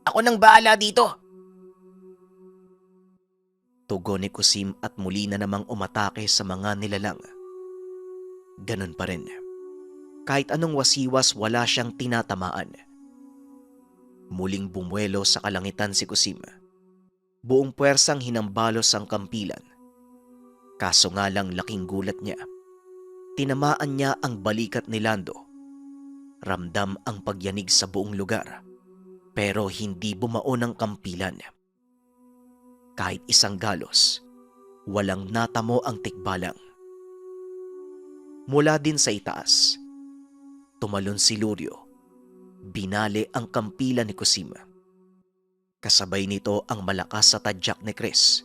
Ako nang bahala dito. Tugon ni Kusim at muli na namang umatake sa mga nilalang. Ganun pa rin. Kahit anong wasiwas, wala siyang tinatamaan. Muling bumuelo sa kalangitan si Kusim. Buong puwersang hinambalos ang kampilan. Kaso nga lang laking gulat niya. Tinamaan niya ang balikat ni Lando. Ramdam ang pagyanig sa buong lugar. Pero hindi bumaon ang kampilan. Kahit isang galos, walang natamo ang tikbalang. Mula din sa itaas, tumalon si Lurio. Binali ang kampilan ni Kusim. Kasabay nito ang malakas sa tadyak ni Chris.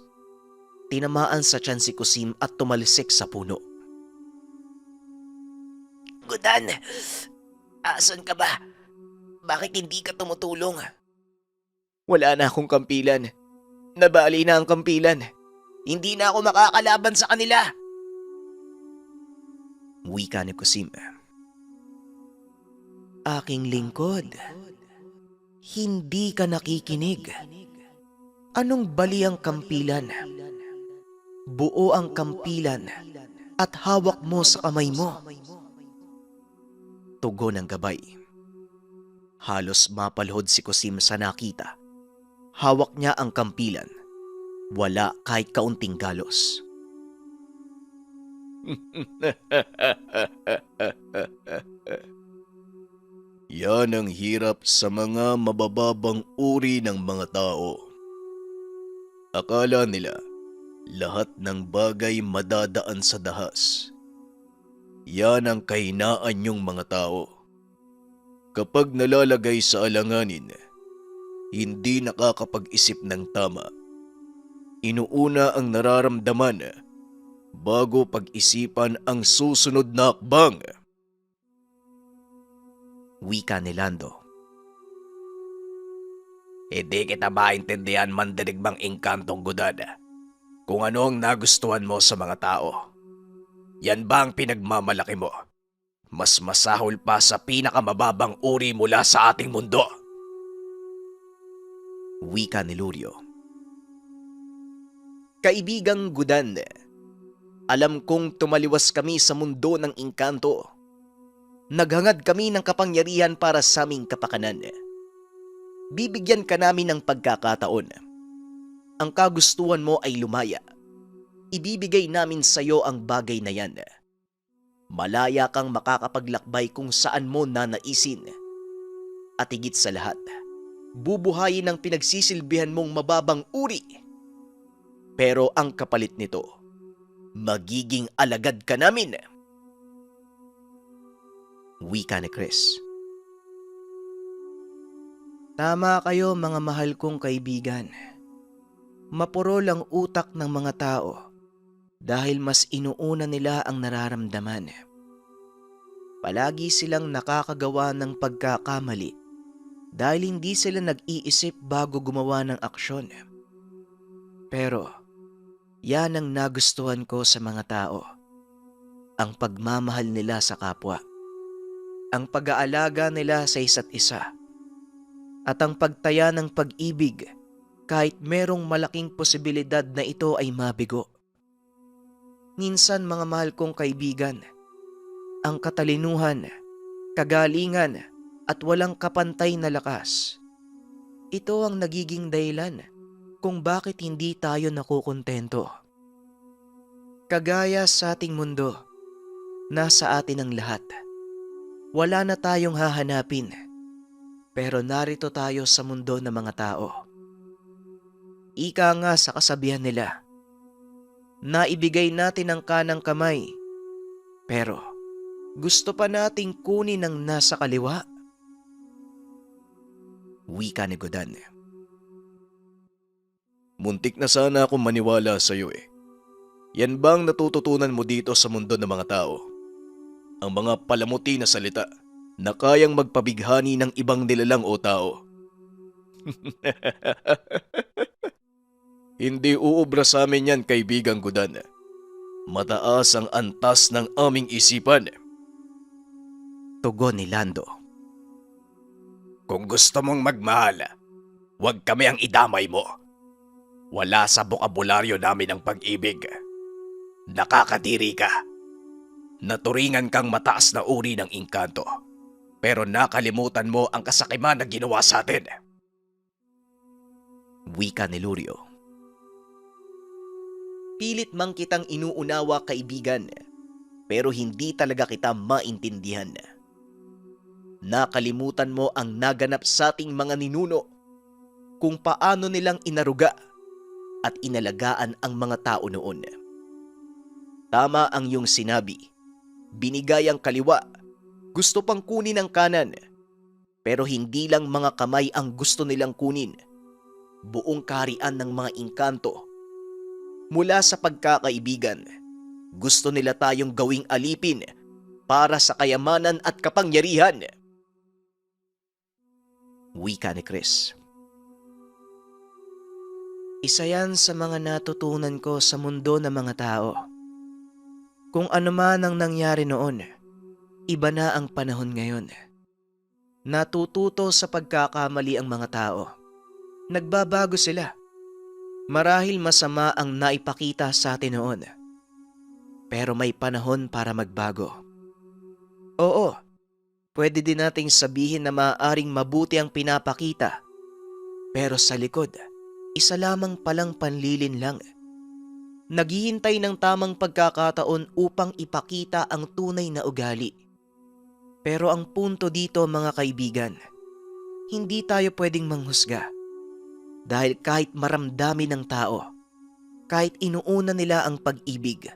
Tinamaan sa tiyan si Kusim at tumalisik sa puno. Gudan, asan ka ba? Bakit hindi ka tumutulong? Wala na akong kampilan. Nabali na ang kampilan. Hindi na ako makakalaban sa kanila. Wika ni Kusim. Aking lingkod, Hindi ka nakikinig. Anong bali ang kampilan? Buo ang kampilan at hawak mo sa kamay mo. Tugon ng gabay. Halos mapalhod si Kusim sa nakita. Hawak niya ang kampilan. Wala kahit kaunting galos. Yan ang hirap sa mga mabababang uri ng mga tao. Akala nila lahat ng bagay madadaan sa dahas. Yan ang kahinaan yung mga tao. Kapag nalalagay sa alanganin, hindi nakakapag-isip ng tama. Inuuna ang nararamdaman bago pag-isipan ang susunod na hakbang. Wika ni Lando. Hindi kita maintindihan mandirigmang engkantong Gudan. Kung ano ang nagustuhan mo sa mga tao. Yan ba ang pinagmamalaki mo? Mas masahol pa sa pinakamababang uri mula sa ating mundo. Wika ni Lurio. Kaibigang Gudan, alam kong tumaliwas kami sa mundo ng engkanto. Naghangad kami ng kapangyarihan para sa aming kapakanan. Bibigyan ka namin ng pagkakataon. Ang kagustuhan mo ay lumaya. Ibibigay namin sa iyo ang bagay na yan. Malaya kang makakapaglakbay kung saan mo nanaisin. At higit sa lahat, bubuhayin ang pinagsisilbihan mong mababang uri. Pero ang kapalit nito, magiging alagad ka namin. Wika ni Chris. Tama kayo mga mahal kong kaibigan. Mapurol ang utak ng mga tao dahil mas inuuna nila ang nararamdaman. Palagi silang nakakagawa ng pagkakamali dahil hindi sila nag-iisip bago gumawa ng aksyon. Pero yan ang nagustuhan ko sa mga tao. Ang pagmamahal nila sa kapwa. Ang pag-aalaga nila sa isa't isa. At ang pagtaya ng pag-ibig kahit merong malaking posibilidad na ito ay mabigo. Minsan mga mahal kong kaibigan, ang katalinuhan, kagalingan at walang kapantay na lakas. Ito ang nagiging dahilan kung bakit hindi tayo nakukontento. Kagaya sa ating mundo, nasa atin ang lahat. Wala na tayong hahanapin, pero narito tayo sa mundo ng mga tao. Ika nga sa kasabihan nila, naibigay natin ang kanang kamay, pero gusto pa nating kunin ang nasa kaliwa. Wika ni Gudan. Muntik na sana akong maniwala sa iyo eh. Yan bang natututunan mo dito sa mundo ng mga tao? Ang mga palamuti na salita na kayang magpabighani ng ibang nilalang o tao. Hindi uubra sa amin yan, kaibigang Gudan. Mataas ang antas ng aming isipan. Tugon ni Lando. Kung gusto mong magmahal, huwag kami ang idamay mo. Wala sa bokabularyo namin ang pag-ibig. Nakakadiri ka. Naturingan kang mataas na uri ng engkanto. Pero nakalimutan mo ang kasakiman na ginawa sa atin. Wika ni Lurio. Pilit mang kitang inuunawa kaibigan, pero hindi talaga kita maintindihan. Nakalimutan mo ang naganap sa ating mga ninuno, kung paano nilang inaruga at inalagaan ang mga tao noon. Tama ang iyong sinabi, binigay ang kaliwa, gusto pang kunin ang kanan, pero hindi lang mga kamay ang gusto nilang kunin, buong kaharian ng mga engkanto. Mula sa pagkakaibigan, gusto nila tayong gawing alipin para sa kayamanan at kapangyarihan. Wika ni Chris. Isa yan sa mga natutunan ko sa mundo ng mga tao. Kung ano man ang nangyari noon, iba na ang panahon ngayon. Natututo sa pagkakamali ang mga tao. Nagbabago sila. Marahil masama ang naipakita sa atin noon. Pero may panahon para magbago. Oo, pwede din nating sabihin na maaaring mabuti ang pinapakita. Pero sa likod, isa lamang palang panlilin lang. Naghihintay ng tamang pagkakataon upang ipakita ang tunay na ugali. Pero ang punto dito mga kaibigan, hindi tayo pwedeng manghusga. Dahil kahit maramdamin ng tao, kahit inuuna nila ang pag-ibig,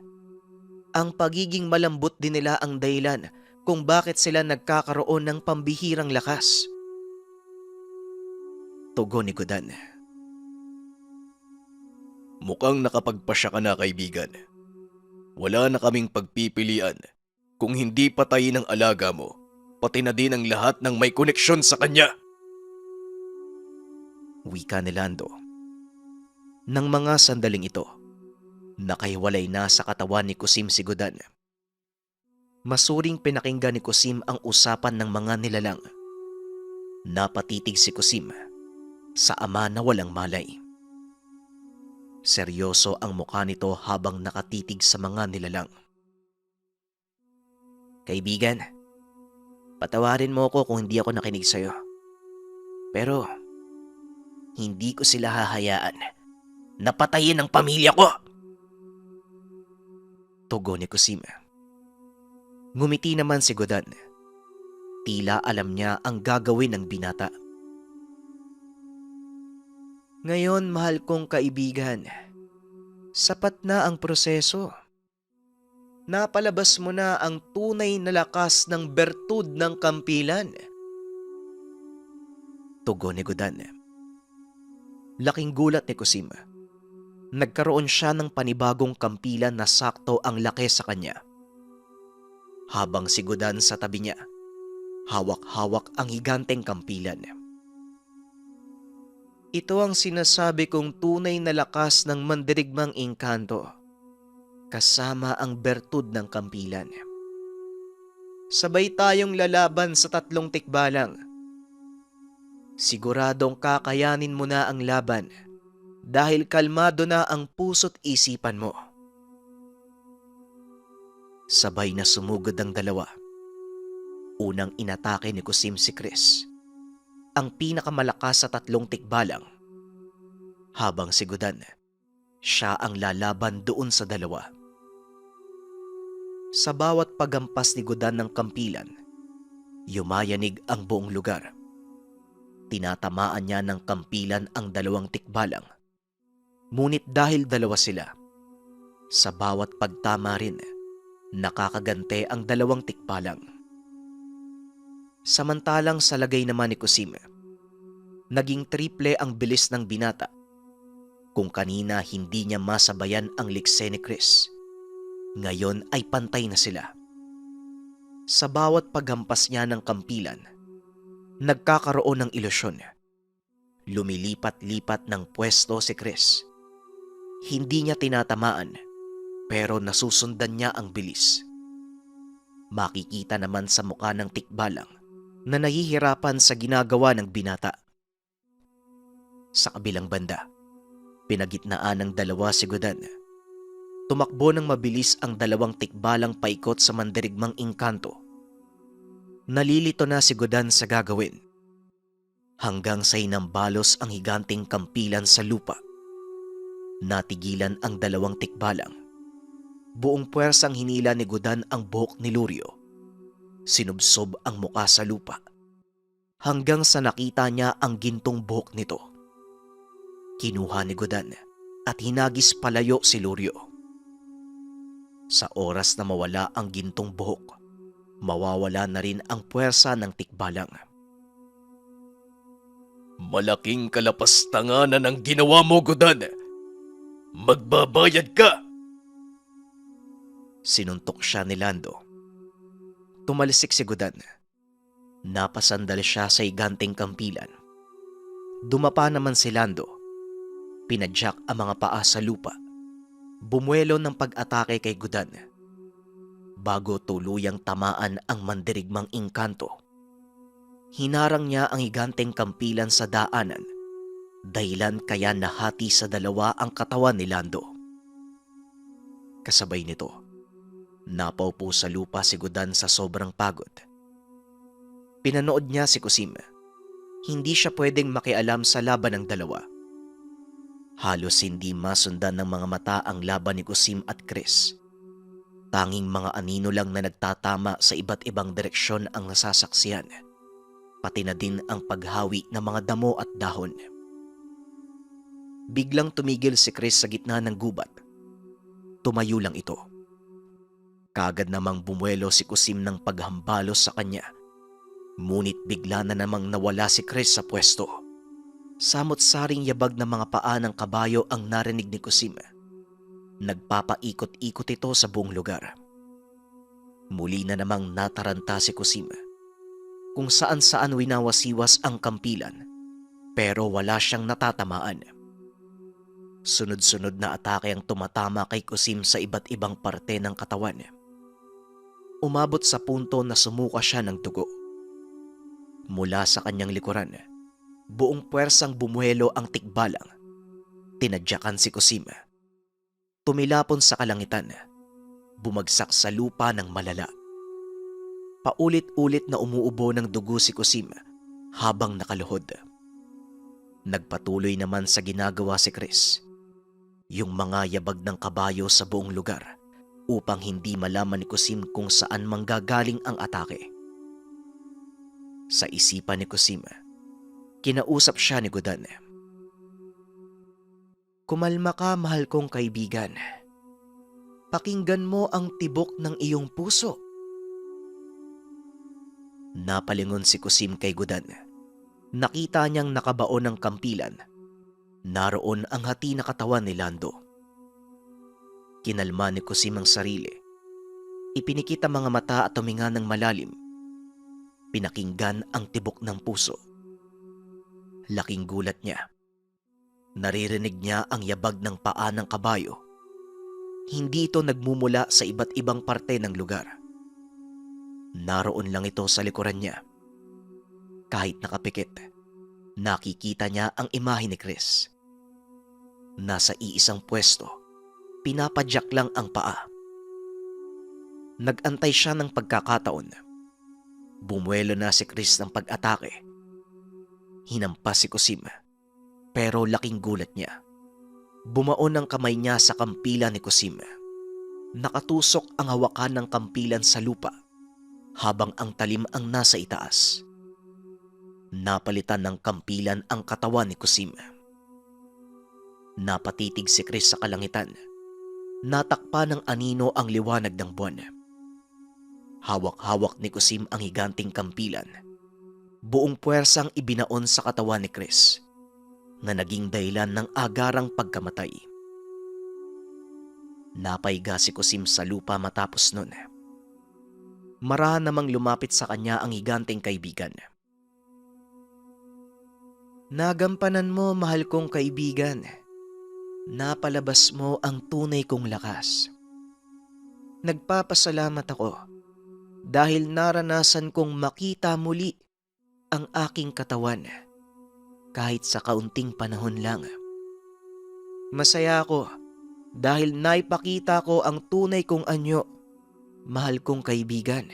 ang pagiging malambot din nila ang dahilan kung bakit sila nagkakaroon ng pambihirang lakas. Tugon ni Godan. Mukhang nakapagpasya ka na, kaibigan. Wala na kaming pagpipilian kung hindi patayin ang alaga mo, pati na din ang lahat ng may koneksyon sa kanya. Wika ni Lando. Nang mga sandaling ito, nakahiwalay na sa katawan ni Kusim si Godan. Masuring pinakinggan ni Kusim ang usapan ng mga nilalang. Napatitig si Kusim sa ama na walang malay. Seryoso ang mukha nito habang nakatitig sa mga nilalang. Kaibigan, patawarin mo ako kung hindi ako nakinig sa'yo. Pero hindi ko sila hahayaan na patayin ang pamilya ko. Tugon ni Kusim. Ngumiti naman si Godan. Tila alam niya ang gagawin ng binata. Ngayon, mahal kong kaibigan, sapat na ang proseso. Napalabas mo na ang tunay na lakas ng bertud ng kampilan. Tugon ni Godan. Laking gulat ni Kusim. Nagkaroon siya ng panibagong kampilan na sakto ang laki sa kanya. Habang si Godan sa tabi niya, hawak-hawak ang higanteng kampilan. Ito ang sinasabi kong tunay na lakas ng mandirigmang engkanto, kasama ang bertud ng kampilan. Sabay tayong lalaban sa 3 tikbalang. Siguradong kakayanin mo na ang laban dahil kalmado na ang puso't isipan mo. Sabay na sumugod ang dalawa. Unang inatake ni Kusim si Chris, ang pinakamalakas sa 3 tikbalang. Habang si Godan, siya ang lalaban doon sa dalawa. Sa bawat paghampas ni Godan ng kampilan, yumayanig ang buong lugar. Tinatamaan niya ng kampilan ang 2 tikbalang. Ngunit dahil dalawa sila, sa bawat pagtama rin, nakakagante ang 2 tikbalang. Samantalang sa lagay naman ni Kusim, naging triple ang bilis ng binata. Kung kanina hindi niya masabayan ang likse ni Chris, ngayon ay pantay na sila. Sa bawat paghampas niya ng kampilan, nagkakaroon ng ilusyon. Lumilipat-lipat ng pwesto si Chris. Hindi niya tinatamaan, pero nasusundan niya ang bilis. Makikita naman sa mukha ng tikbalang na nahihirapan sa ginagawa ng binata. Sa kabilang banda, pinagitnaan ng dalawa si Godan. Tumakbo ng mabilis ang 2 tikbalang paikot sa mandirigmang engkanto. Nalilito na si Godan sa gagawin. Hanggang sa inambalos ang higanting kampilan sa lupa. Natigilan ang 2 tikbalang. Buong puwersang hinila ni Godan ang buhok ni Lurio. Sinubsob ang muka sa lupa. Hanggang sa nakita niya ang gintong buhok nito. Kinuha ni Godan at hinagis palayo si Lurio. Sa oras na mawala ang gintong buhok, mawawala na rin ang puwersa ng tikbalang. Malaking kalapastanganan ang ginawa mo, Godan. Magbabayad ka! Sinuntok siya ni Lando. Tumalisik si Godan. Napasandal siya sa higanting kampilan. Dumapa naman si Lando. Pinadyak ang mga paa sa lupa. Bumuelo ng pag-atake kay Godan. Bago tuluyang tamaan ang mandirigmang engkanto. Hinarang niya ang higanteng kampilan sa daanan, dahilan kaya nahati sa dalawa ang katawan ni Lando. Kasabay nito, napaupo sa lupa si Gudan sa sobrang pagod. Pinanood niya si Kusim. Hindi siya pwedeng makialam sa laban ng dalawa. Halos hindi masundan ng mga mata ang laban ni Kusim at Chris. Tanging mga anino lang na nagtatama sa iba't ibang direksyon ang nasasaksiyan, pati na din ang paghawi ng mga damo at dahon. Biglang tumigil si Chris sa gitna ng gubat. Tumayo lang ito. Kaagad namang bumuelo si Kusim ng paghambalos sa kanya. Ngunit bigla na namang nawala si Chris sa pwesto. Samot-saring yabag ng mga paa ng kabayo ang narinig ni Kusim. Nagpapaikot-ikot ito sa buong lugar. Muli na namang nataranta si Kusim. Kung saan-saan winawasiwas ang kampilan, pero wala siyang natatamaan. Sunod-sunod na atake ang tumatama kay Kusim sa iba't ibang parte ng katawan. Umabot sa punto na sumuka siya ng dugo. Mula sa kanyang likuran, buong puwersang bumuhelo ang tikbalang. Tinadyakan si Kusim. Tumilapon sa kalangitan, bumagsak sa lupa ng malala. Paulit-ulit na umuubo ng dugo si Kusim habang nakaluhod. Nagpatuloy naman sa ginagawa si Chris. Yung mga yabag ng kabayo sa buong lugar upang hindi malaman ni Kusim kung saan manggagaling ang atake. Sa isipan ni Kusim, kinausap siya ni Gudan. Kumalma ka, mahal kong kaibigan. Pakinggan mo ang tibok ng iyong puso. Napalingon si Kusim kay Gudan. Nakita niyang nakabaon ng kampilan. Naroon ang hati na katawan ni Lando. Kinalma ni Kusim ang sarili. Ipinikit ang mga mata at tuminga ng malalim. Pinakinggan ang tibok ng puso. Laking gulat niya. Naririnig niya ang yabag ng paa ng kabayo. Hindi ito nagmumula sa iba't ibang parte ng lugar. Naroon lang ito sa likuran niya. Kahit nakapikit, nakikita niya ang imahe ni Chris. Nasa iisang pwesto, pinapadyak lang ang paa. Nagantay siya ng pagkakataon. Bumuelo na si Chris ng pag-atake. Hinampas si Kusim, pero laking gulat niya. Bumaon ang kamay niya sa kampilan ni Kusim. Nakatusok ang hawakan ng kampilan sa lupa habang ang talim ang nasa itaas. Napalitan ng kampilan ang katawan ni Kusim. Napatitig si Chris sa kalangitan. Natakpa ng anino ang liwanag ng buwan. Hawak-hawak ni Kusim ang higanting kampilan. Buong puwersang ibinaon sa katawan ni Chris na naging dahilan ng agarang pagkamatay. Napaiga si Kusim sa lupa matapos nun. Marahan namang lumapit sa kanya ang higanting kaibigan. Nagampanan mo, mahal kong kaibigan. Napalabas mo ang tunay kong lakas. Nagpapasalamat ako dahil naranasan kong makita muli ang aking katawan kahit sa kaunting panahon lang. Masaya ako dahil naipakita ko ang tunay kong anyo, mahal kong kaibigan.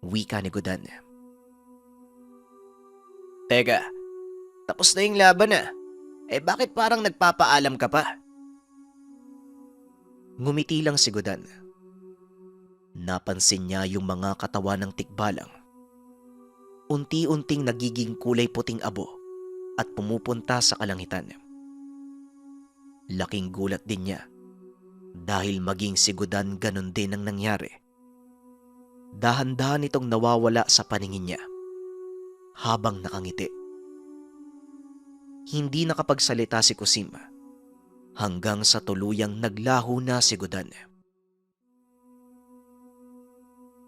Wika ni Gudan. Teka, tapos na yung laban na. Bakit parang nagpapaalam ka pa? Ngumiti lang si Gudan. Napansin niya yung mga katawan ng tikbalang. Unti-unting nagiging kulay puting abo at pumupunta sa kalangitan. Laking gulat din niya dahil maging si Gudan ganun din ang nangyari. Dahan-dahan itong nawawala sa paningin niya habang nakangiti. Hindi nakapagsalita si Kusim hanggang sa tuluyang naglaho na si Gudan.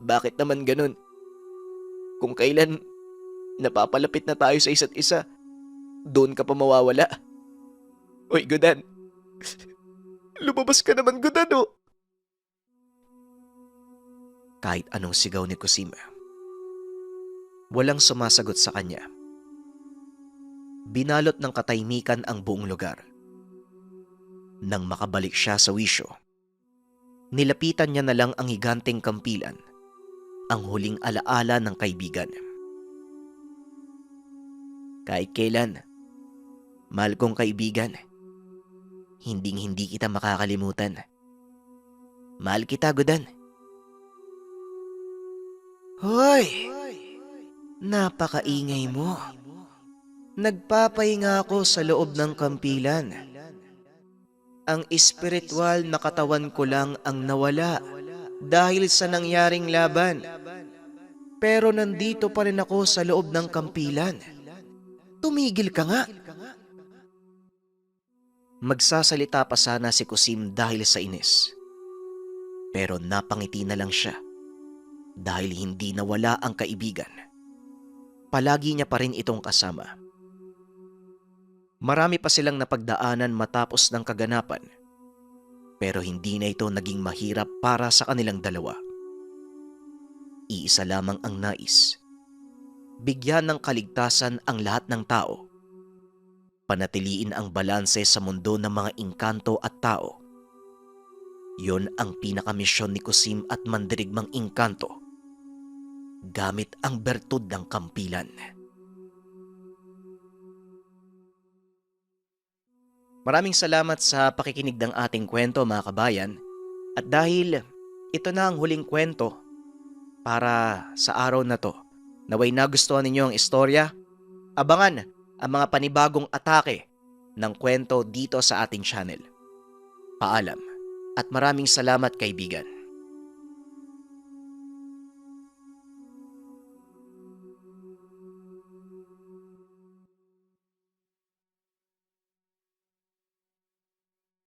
Bakit naman ganun? Kung kailan napapalapit na tayo sa isa't isa, doon ka pa mawawala. Uy, Gudan. Lumabas ka naman, Gudan, oh. Kahit anong sigaw ni Kusim, Walang sumasagot sa kanya. Binalot ng katahimikan ang buong lugar. Nang makabalik siya sa wisyo, nilapitan niya na lang ang higanteng kampilan, ang huling alaala ng kaibigan. Kahit kailan, mahal kong kaibigan, hinding-hindi kita makakalimutan. Mahal kita, Gudan. Hoy! Napakaingay mo. Nagpapahinga ako sa loob ng kampilan. Ang espiritual na katawan ko lang ang nawala dahil sa nangyaring laban. Pero nandito pa rin ako sa loob ng kampilan. Tumigil ka nga. Magsasalita pa sana si Kusim dahil sa inis. Pero napangiti na lang siya dahil hindi nawala ang kaibigan. Palagi niya pa rin itong kasama. Marami pa silang napagdaanan matapos ng kaganapan, pero hindi na ito naging mahirap para sa kanilang dalawa. Iisa lamang ang nais: bigyan ng kaligtasan ang lahat ng tao. Panatiliin ang balanse sa mundo ng mga engkanto at tao. Yon ang pinakamisyon ni Kusim at mandirigmang engkanto, gamit ang bertud ng kampilan. Maraming salamat sa pakikinig ng ating kwento, mga kabayan. At dahil ito na ang huling kwento para sa araw na to, naway nagustuhan ninyo ang istorya, abangan ang mga panibagong atake ng kwento dito sa ating channel. Paalam at maraming salamat, kaibigan.